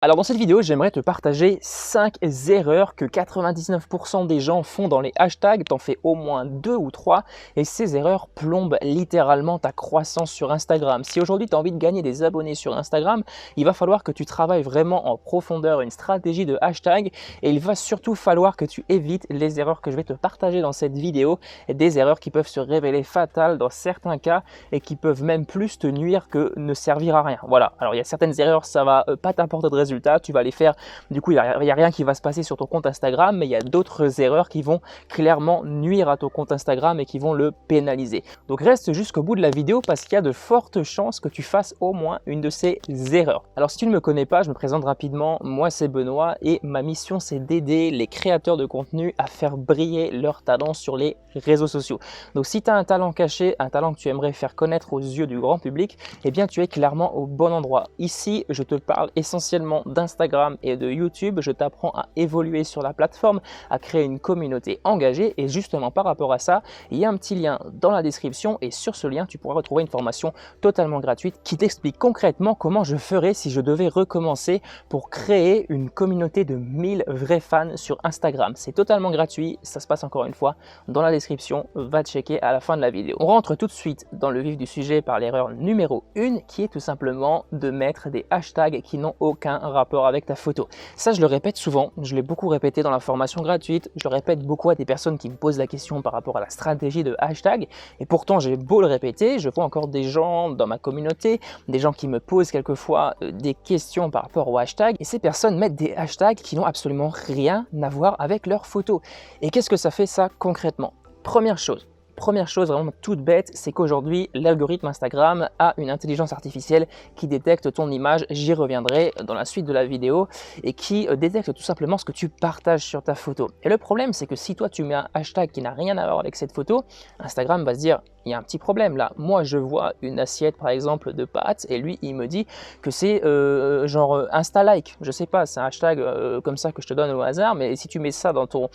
Alors dans cette vidéo, j'aimerais te partager 5 erreurs que 99% des gens font dans les hashtags. T'en fais au moins 2 ou 3 et ces erreurs plombent littéralement ta croissance sur Instagram. Si aujourd'hui tu as envie de gagner des abonnés sur Instagram, il va falloir que tu travailles vraiment en profondeur une stratégie de hashtag et il va surtout falloir que tu évites les erreurs que je vais te partager dans cette vidéo, des erreurs qui peuvent se révéler fatales dans certains cas et qui peuvent même plus te nuire que ne servir à rien. Voilà, alors il y a certaines erreurs, ça va pas t'apporter de résultats. Tu vas les faire, du coup il n'y a rien qui va se passer sur ton compte Instagram, mais il y a d'autres erreurs qui vont clairement nuire à ton compte Instagram et qui vont le pénaliser. Donc reste jusqu'au bout de la vidéo parce qu'il y a de fortes chances que tu fasses au moins une de ces erreurs. Alors si tu ne me connais pas, je me présente rapidement, moi c'est Benoît et ma mission c'est d'aider les créateurs de contenu à faire briller leur talent sur les réseaux sociaux. Donc si tu as un talent caché, un talent que tu aimerais faire connaître aux yeux du grand public, eh bien tu es clairement au bon endroit. Ici, je te parle essentiellement d'Instagram et de YouTube. Je t'apprends à évoluer sur la plateforme, à créer une communauté engagée et justement par rapport à ça, il y a un petit lien dans la description et sur ce lien, tu pourras retrouver une formation totalement gratuite qui t'explique concrètement comment je ferais si je devais recommencer pour créer une communauté de 1000 vrais fans sur Instagram. C'est totalement gratuit, ça se passe encore une fois dans la description, va checker à la fin de la vidéo. On rentre tout de suite dans le vif du sujet par l'erreur numéro 1 qui est tout simplement de mettre des hashtags qui n'ont aucun rapport avec ta photo. Ça, je le répète souvent, je l'ai beaucoup répété dans la formation gratuite, je le répète beaucoup à des personnes qui me posent la question par rapport à la stratégie de hashtag et pourtant j'ai beau le répéter, je vois encore des gens dans ma communauté, des gens qui me posent quelquefois des questions par rapport au hashtag et ces personnes mettent des hashtags qui n'ont absolument rien à voir avec leur photo. Et qu'est-ce que ça fait ça concrètement? Première chose vraiment toute bête, c'est qu'aujourd'hui l'algorithme Instagram a une intelligence artificielle qui détecte ton image, j'y reviendrai dans la suite de la vidéo, et qui détecte tout simplement ce que tu partages sur ta photo. Et le problème c'est que si toi tu mets un hashtag qui n'a rien à voir avec cette photo, Instagram va se dire il y a un petit problème là, moi je vois une assiette par exemple de pâtes et lui il me dit que c'est genre Insta-like, je sais pas, c'est un hashtag comme ça que je te donne au hasard, mais si tu mets ça dans ton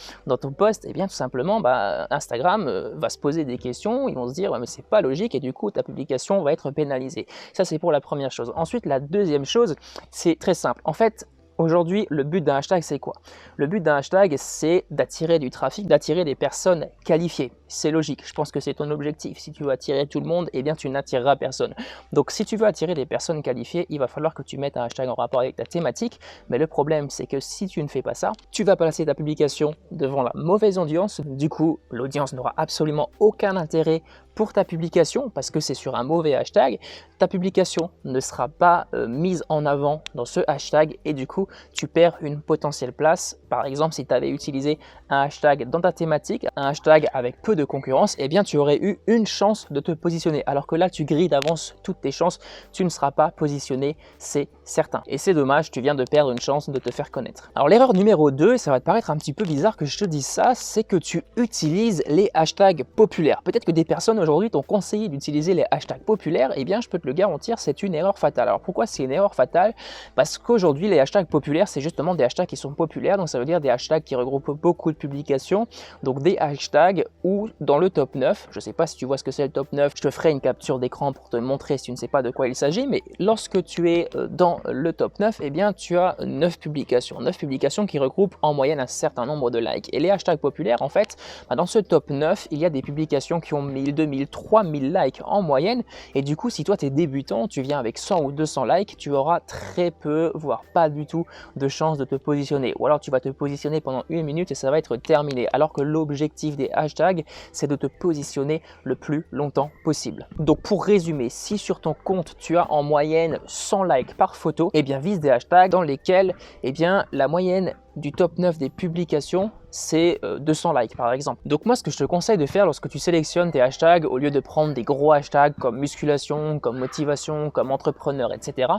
post, et bien tout simplement Instagram va se poser des questions, ils vont se dire ouais, mais c'est pas logique et du coup ta publication va être pénalisée. Ça c'est pour la première chose. Ensuite la deuxième chose, c'est très simple. En fait, aujourd'hui, le but d'un hashtag, c'est quoi? Le but d'un hashtag, c'est d'attirer du trafic, d'attirer des personnes qualifiées. C'est logique, je pense que c'est ton objectif. Si tu veux attirer tout le monde, eh bien tu n'attireras personne. Donc si tu veux attirer des personnes qualifiées, il va falloir que tu mettes un hashtag en rapport avec ta thématique. Mais le problème, c'est que si tu ne fais pas ça, tu vas placer ta publication devant la mauvaise audience. Du coup, l'audience n'aura absolument aucun intérêt pour ta publication parce que c'est sur un mauvais hashtag. Ta publication ne sera pas mise en avant dans ce hashtag et du coup, tu perds une potentielle place. Par exemple, si tu avais utilisé un hashtag dans ta thématique, un hashtag avec peu de concurrence, eh bien tu aurais eu une chance de te positionner. Alors que là, tu grilles d'avance toutes tes chances, tu ne seras pas positionné, c'est certain. Et c'est dommage, tu viens de perdre une chance de te faire connaître. Alors l'erreur numéro 2, ça va te paraître un petit peu bizarre que je te dise ça, c'est que tu utilises les hashtags populaires. Peut-être que des personnes aujourd'hui t'ont conseillé d'utiliser les hashtags populaires, eh bien je peux te le garantir, c'est une erreur fatale. Alors pourquoi c'est une erreur fatale? Parce qu'aujourd'hui les hashtags populaires, c'est justement des hashtags qui sont populaires, donc ça veut dire des hashtags qui regroupent beaucoup de publications, donc des hashtags où dans le top 9, je ne sais pas si tu vois ce que c'est le top 9, je te ferai une capture d'écran pour te montrer si tu ne sais pas de quoi il s'agit, mais lorsque tu es dans le top 9, eh bien tu as 9 publications qui regroupent en moyenne un certain nombre de likes. Et les hashtags populaires, en fait, dans ce top 9, il y a des publications qui ont 1000, 2000, 3000 likes en moyenne, et du coup si toi tu es débutant, tu viens avec 100 ou 200 likes, tu auras très peu, voire pas du tout de chance de te positionner, ou alors tu vas te positionner pendant une minute et ça va être terminé, alors que l'objectif des hashtags, c'est de te positionner le plus longtemps possible. Donc pour résumer, si sur ton compte tu as en moyenne 100 likes par photo, eh bien vise des hashtags dans lesquels eh bien la moyenne du top 9 des publications, c'est 200 likes par exemple. Donc moi ce que je te conseille de faire lorsque tu sélectionnes tes hashtags, au lieu de prendre des gros hashtags comme musculation, comme motivation, comme entrepreneur, etc.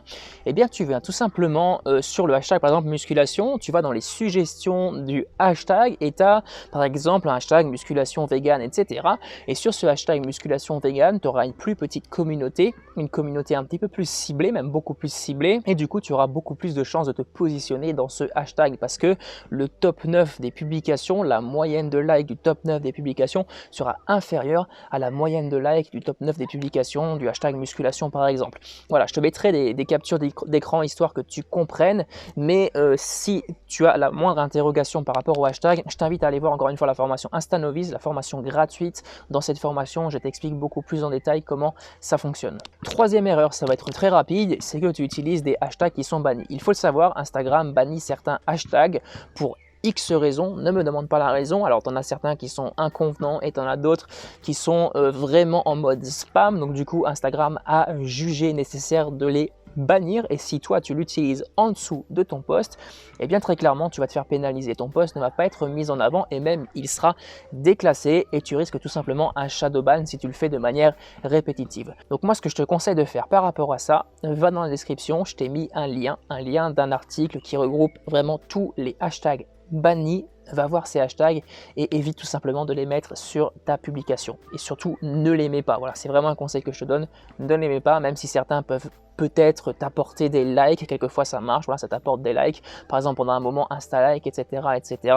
Eh bien tu viens tout simplement sur le hashtag par exemple musculation, tu vas dans les suggestions du hashtag et tu as par exemple un hashtag musculation vegan, etc. Et sur ce hashtag musculation vegan, tu auras une plus petite communauté, une communauté un petit peu plus ciblée, même beaucoup plus ciblée, et du coup tu auras beaucoup plus de chances de te positionner dans ce hashtag parce que que le top 9 des publications, la moyenne de likes du top 9 des publications sera inférieure à la moyenne de likes du top 9 des publications du hashtag musculation par exemple. Voilà, je te mettrai des captures d'écran histoire que tu comprennes, mais si tu as la moindre interrogation par rapport au hashtag, je t'invite à aller voir encore une fois la formation InstaNovice, la formation gratuite. Dans cette formation, je t'explique beaucoup plus en détail comment ça fonctionne. Troisième erreur, ça va être très rapide, c'est que tu utilises des hashtags qui sont bannis. Il faut le savoir, Instagram bannit certains hashtags pour X raisons, ne me demande pas la raison. Alors tu en as certains qui sont inconvenants et tu en as d'autres qui sont vraiment en mode spam. Donc du coup Instagram a jugé nécessaire de les bannir, et si toi tu l'utilises en dessous de ton post, eh bien très clairement tu vas te faire pénaliser. Ton post ne va pas être mis en avant et même il sera déclassé et tu risques tout simplement un shadow ban si tu le fais de manière répétitive. Donc moi ce que je te conseille de faire par rapport à ça, va dans la description, je t'ai mis un lien d'un article qui regroupe vraiment tous les hashtags bannis. Va voir ces hashtags et évite tout simplement de les mettre sur ta publication. Et surtout, ne les mets pas. Voilà, c'est vraiment un conseil que je te donne. Ne les mets pas, même si certains peuvent peut-être t'apporter des likes. Quelquefois, ça marche. Voilà, ça t'apporte des likes. Par exemple, pendant un moment, Insta-like, etc., etc.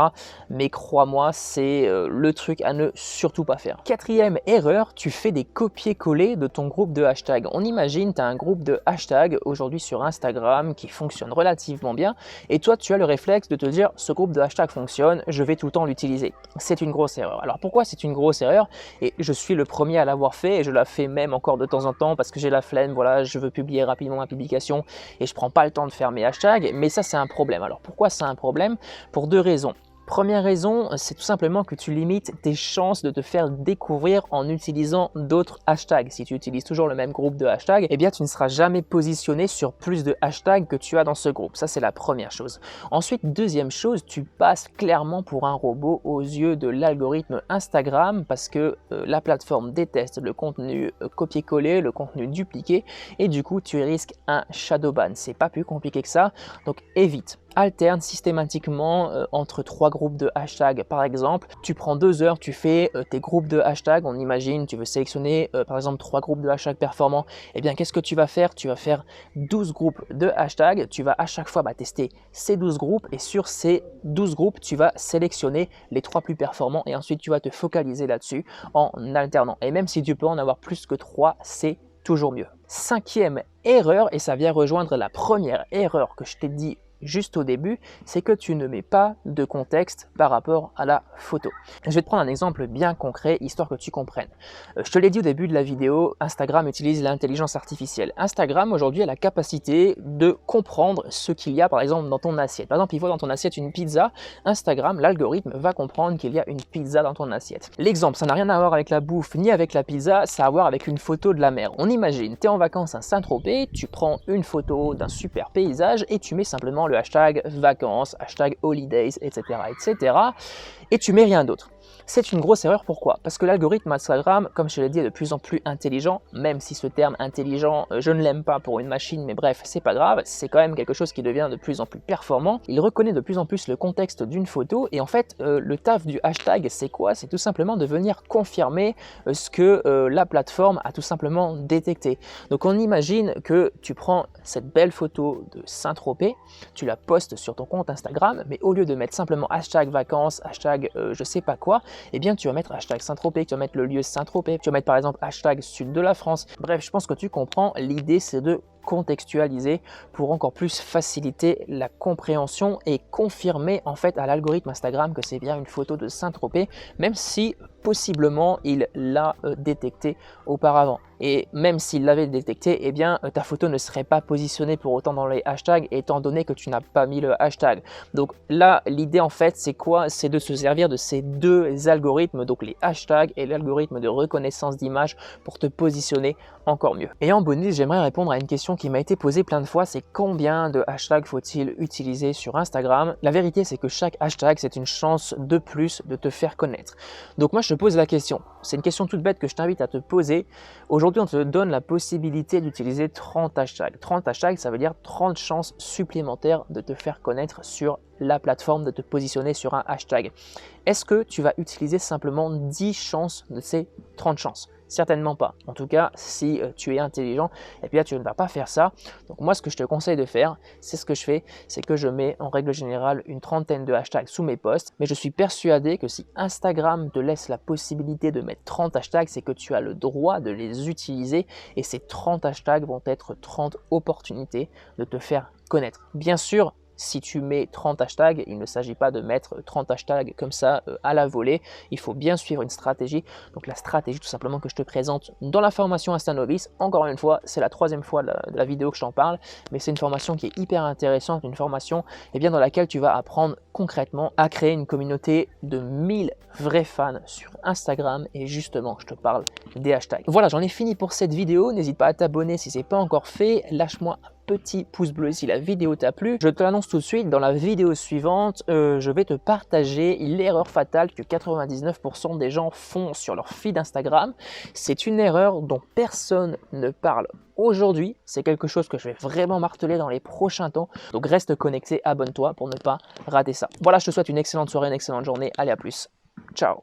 Mais crois-moi, c'est le truc à ne surtout pas faire. Quatrième erreur, tu fais des copier-coller de ton groupe de hashtags. On imagine, tu as un groupe de hashtags aujourd'hui sur Instagram qui fonctionne relativement bien. Et toi, tu as le réflexe de te dire, ce groupe de hashtags fonctionne, je vais tout le temps l'utiliser. C'est une grosse erreur. Alors pourquoi c'est une grosse erreur? Et je suis le premier à l'avoir fait et je la fais même encore de temps en temps parce que j'ai la flemme, voilà, je veux publier rapidement ma publication et je prends pas le temps de faire mes hashtags, mais ça c'est un problème. Alors pourquoi c'est un problème? Pour deux raisons. Première raison, c'est tout simplement que tu limites tes chances de te faire découvrir en utilisant d'autres hashtags. Si tu utilises toujours le même groupe de hashtags, eh bien tu ne seras jamais positionné sur plus de hashtags que tu as dans ce groupe. Ça, c'est la première chose. Ensuite, deuxième chose, tu passes clairement pour un robot aux yeux de l'algorithme Instagram parce que la plateforme déteste le contenu copier-coller, le contenu dupliqué et du coup, tu risques un shadow ban. C'est pas plus compliqué que ça, donc évite. Alterne systématiquement entre trois groupes de hashtags. Par exemple, tu prends 2 heures, tu fais tes groupes de hashtags. On imagine, tu veux sélectionner par exemple 3 groupes de hashtags performants. Eh bien, qu'est-ce que tu vas faire? Tu vas faire 12 groupes de hashtags. Tu vas à chaque fois tester ces 12 groupes et sur ces 12 groupes, tu vas sélectionner les 3 plus performants et ensuite tu vas te focaliser là-dessus en alternant. Et même si tu peux en avoir plus que 3, c'est toujours mieux. Cinquième erreur, et ça vient rejoindre la première erreur que je t'ai dit juste au début, c'est que tu ne mets pas de contexte par rapport à la photo. Je vais te prendre un exemple bien concret, histoire que tu comprennes. Je te l'ai dit au début de la vidéo, Instagram utilise l'intelligence artificielle. Instagram, aujourd'hui, a la capacité de comprendre ce qu'il y a, par exemple, dans ton assiette. Par exemple, il voit dans ton assiette une pizza. Instagram, l'algorithme, va comprendre qu'il y a une pizza dans ton assiette. L'exemple, ça n'a rien à voir avec la bouffe, ni avec la pizza, ça a à voir avec une photo de la mer. On imagine, tu es en vacances à Saint-Tropez, tu prends une photo d'un super paysage et tu mets simplement le hashtag vacances, hashtag holidays, etc., etc. et tu mets rien d'autre. C'est une grosse erreur, pourquoi? Parce que l'algorithme Instagram, comme je te l'ai dit, est de plus en plus intelligent, même si ce terme intelligent, je ne l'aime pas pour une machine, mais bref, c'est pas grave, c'est quand même quelque chose qui devient de plus en plus performant. Il reconnaît de plus en plus le contexte d'une photo, et en fait, le taf du hashtag, c'est quoi? C'est tout simplement de venir confirmer ce que la plateforme a tout simplement détecté. Donc on imagine que tu prends cette belle photo de Saint-Tropez, tu la postes sur ton compte Instagram, mais au lieu de mettre simplement hashtag vacances, hashtag je sais pas quoi, eh bien tu vas mettre hashtag Saint-Tropez, tu vas mettre le lieu Saint-Tropez, tu vas mettre par exemple hashtag sud de la France. Bref, je pense que tu comprends, l'idée c'est de contextualiser pour encore plus faciliter la compréhension et confirmer en fait à l'algorithme Instagram que c'est bien une photo de Saint-Tropez, même si possiblement il l'a détecté auparavant. Et même s'il l'avait détecté, eh bien ta photo ne serait pas positionnée pour autant dans les hashtags étant donné que tu n'as pas mis le hashtag. Donc là, l'idée en fait, c'est quoi? C'est de se servir de ces deux algorithmes, donc les hashtags et l'algorithme de reconnaissance d'image pour te positionner encore mieux. Et en bonus, j'aimerais répondre à une question qui m'a été posée plein de fois, c'est combien de hashtags faut-il utiliser sur Instagram? La vérité, c'est que chaque hashtag, c'est une chance de plus de te faire connaître. Donc moi, je te pose la question. C'est une question toute bête que je t'invite à te poser. Aujourd'hui, on te donne la possibilité d'utiliser 30 hashtags. 30 hashtags, ça veut dire 30 chances supplémentaires de te faire connaître sur la plateforme, de te positionner sur un hashtag. Est-ce que tu vas utiliser simplement 10 chances de ces 30 chances? Certainement pas. En tout cas, si tu es intelligent, et bien tu ne vas pas faire ça. Donc moi, ce que je te conseille de faire, c'est ce que je fais, c'est que je mets en règle générale une trentaine de hashtags sous mes posts. Mais je suis persuadé que si Instagram te laisse la possibilité de mettre 30 hashtags, c'est que tu as le droit de les utiliser. Et ces 30 hashtags vont être 30 opportunités de te faire connaître. Bien sûr, si tu mets 30 hashtags, il ne s'agit pas de mettre 30 hashtags comme ça à la volée. Il faut bien suivre une stratégie. Donc la stratégie tout simplement que je te présente dans la formation Insta Novice. Encore une fois, c'est la troisième fois de la vidéo que je t'en parle, mais c'est une formation qui est hyper intéressante, une formation dans laquelle tu vas apprendre concrètement à créer une communauté de 1000 vrais fans sur Instagram. Et justement, je te parle des hashtags. Voilà, j'en ai fini pour cette vidéo. N'hésite pas à t'abonner si ce n'est pas encore fait. Lâche-moi un petit pouce bleu si la vidéo t'a plu. Je te l'annonce tout de suite, dans la vidéo suivante, je vais te partager l'erreur fatale que 99% des gens font sur leur feed Instagram. C'est une erreur dont personne ne parle aujourd'hui. C'est quelque chose que je vais vraiment marteler dans les prochains temps. Donc reste connecté, abonne-toi pour ne pas rater ça. Voilà, je te souhaite une excellente soirée, une excellente journée. Allez, à plus. Ciao.